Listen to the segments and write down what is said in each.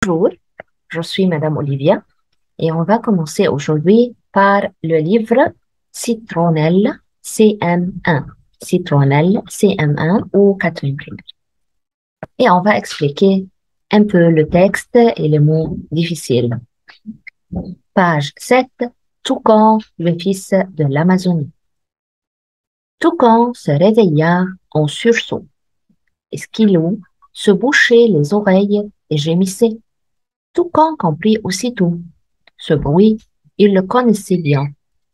Bonjour, je suis Madame Olivia et on va commencer aujourd'hui par le livre Citronnelle CM1. Citronnelle CM1 ou quatrième primaire. Et on va expliquer un peu le texte et les mots difficiles. Page 7. Toucan, le fils de l'Amazonie. Toucan se réveilla en sursaut. Esquilou se bouchait les oreilles et gémissait. Toucan comprit aussitôt. Ce bruit, il le connaissait bien.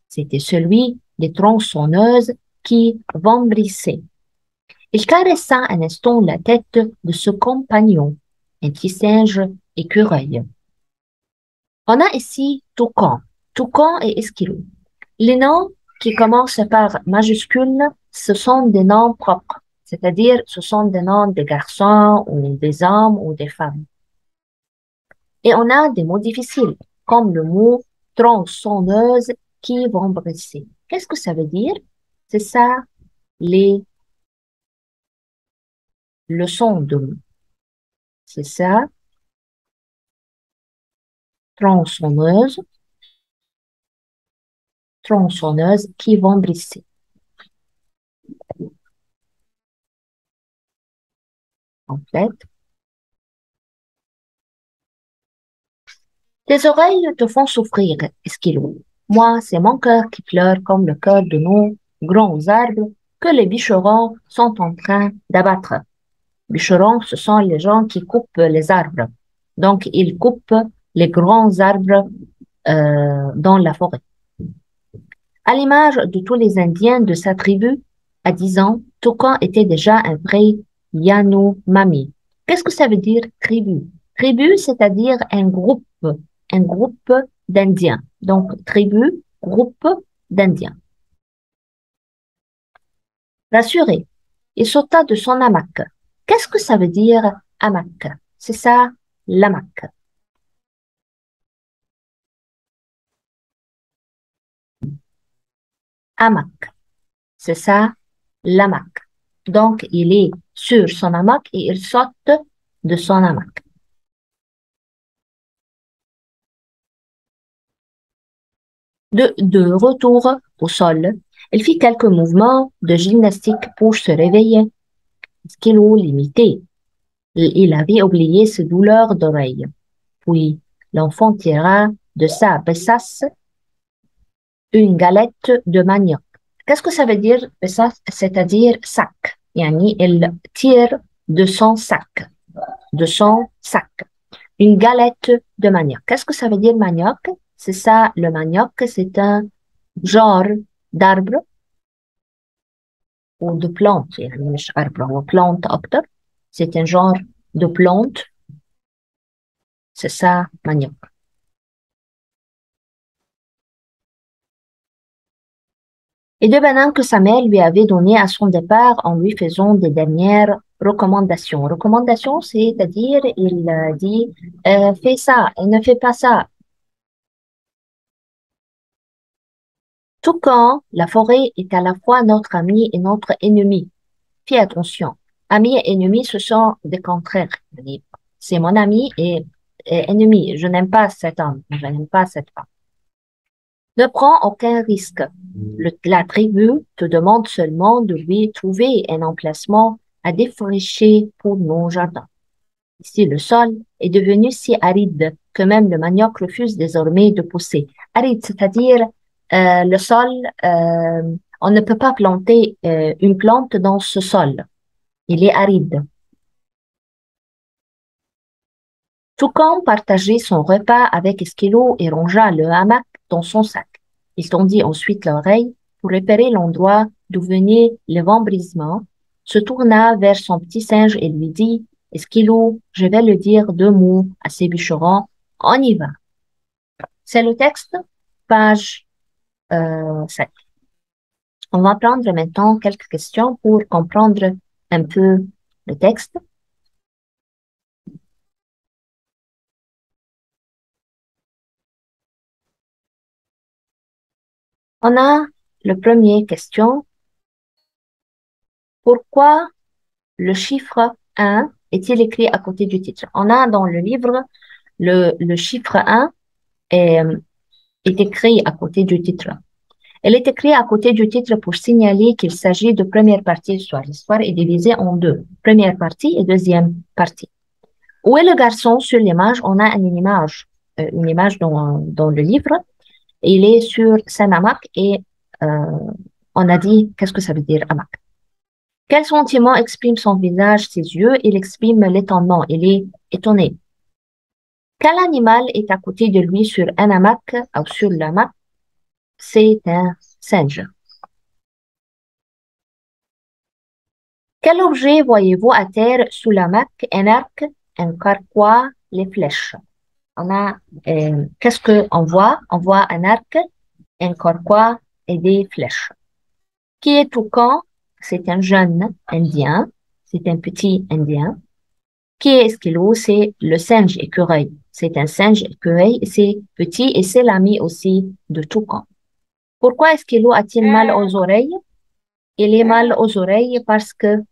C'était celui des tronçonneuses qui vomrissaient. Il caressa un instant la tête de ce compagnon, un petit singe écureuil. On a ici Toucan et Esquilou. Les noms qui commencent par majuscules, ce sont des noms propres, c'est-à-dire ce sont des noms des garçons ou des hommes ou des femmes. Et on a des mots difficiles, comme le mot tronçonneuse qui vont brisser. Qu'est-ce que ça veut dire? C'est ça, les leçons de mots. C'est ça, tronçonneuse, tronçonneuse qui vont briser. Complète. Tes oreilles te font souffrir, Esquilou. Moi, c'est mon cœur qui pleure comme le cœur de nos grands arbres que les bûcherons sont en train d'abattre. Bûcherons, ce sont les gens qui coupent les arbres. Donc, ils coupent les grands arbres dans la forêt. À l'image de tous les Indiens de sa tribu, à 10 ans, Toucan était déjà un vrai Yanomami. Qu'est-ce que ça veut dire tribu? Tribu, c'est-à-dire un groupe d'Indiens. Donc, tribu, groupe d'Indiens. Rassuré, il sauta de son hamac. Qu'est-ce que ça veut dire hamac? C'est ça, l'hamac. Hamac. C'est ça, l'hamac. Donc, il est sur son hamac et il saute de son hamac. De retour au sol, il fit quelques mouvements de gymnastique pour se réveiller. Skilo l'imitait. Il avait oublié ses douleurs d'oreille. Puis, l'enfant tira de sa besace une galette de manioc. Qu'est-ce que ça veut dire besace? C'est-à-dire sac. Yani, il tire de son sac. De son sac. Une galette de manioc. Qu'est-ce que ça veut dire manioc? C'est ça, le manioc, c'est un genre d'arbre ou de plante. يعني مش arbre ou plante أكتر. C'est un genre de plante. C'est ça, manioc. Et de bananes que sa mère lui avait données à son départ en lui faisant des dernières recommandations. Recommandations, c'est-à-dire, il dit, fais ça et ne fais pas ça. Toucan, la forêt est à la fois notre ami et notre ennemi. Fais attention. Ami et ennemi, ce sont des contraires. C'est mon ami et ennemi. Je n'aime pas cet homme. Je n'aime pas cette femme. Ne prends aucun risque. La tribu te demande seulement de lui trouver un emplacement à défricher pour nos jardins. Ici, le sol est devenu si aride que même le manioc refuse désormais de pousser. Aride, c'est-à-dire le sol, on ne peut pas planter une plante dans ce sol. Il est aride. Toucan partageait son repas avec Esquilo et rangea le hamac dans son sac. Il tendit ensuite l'oreille pour repérer l'endroit d'où venaient les vombrisements, se tourna vers son petit singe et lui dit, Esquilo, je vais le dire 2 mots à ces bûcherons, on y va. C'est le texte, page 7. On va prendre maintenant quelques questions pour comprendre un peu le texte. On a le premier question. Pourquoi le chiffre 1 est-il écrit à côté du titre? On a dans le livre le chiffre 1 est, est écrit à côté du titre. Elle est écrite à côté du titre pour signaler qu'il s'agit de première partie de l'histoire. L'histoire est divisée en deux, première partie et deuxième partie. Où est le garçon? Sur l'image, on a une image dans le livre. Il est sur Saint-Hamac et on a dit, qu'est-ce que ça veut dire, hamac? Quel sentiment exprime son visage, ses yeux? Il exprime l'étonnement, il est étonné. Quel animal est à côté de lui sur un hamac ou sur l'hamac? C'est un singe. Quel objet voyez-vous à terre sous l'hamac? Un arc, un carquois, les flèches. Qu'est-ce qu'on voit? On voit un arc, un carquois et des flèches. Qui est Toucan? C'est un jeune indien, c'est un petit indien. Qui est Esquilo? C'est le singe écureuil. C'est un singe écureuil, c'est petit et c'est l'ami aussi de Toucan. Pourquoi Esquilo a-t-il mal aux oreilles? Il est mal aux oreilles parce que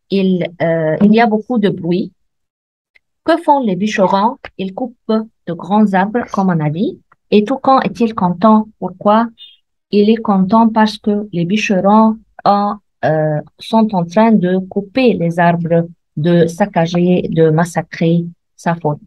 il y a beaucoup de bruit. Que font les bûcherons? Ils coupent de grands arbres, comme on a dit. Et Toucan est-il content? Pourquoi? Il est content parce que les bûcherons sont en train de couper les arbres, de saccager, de massacrer sa faune.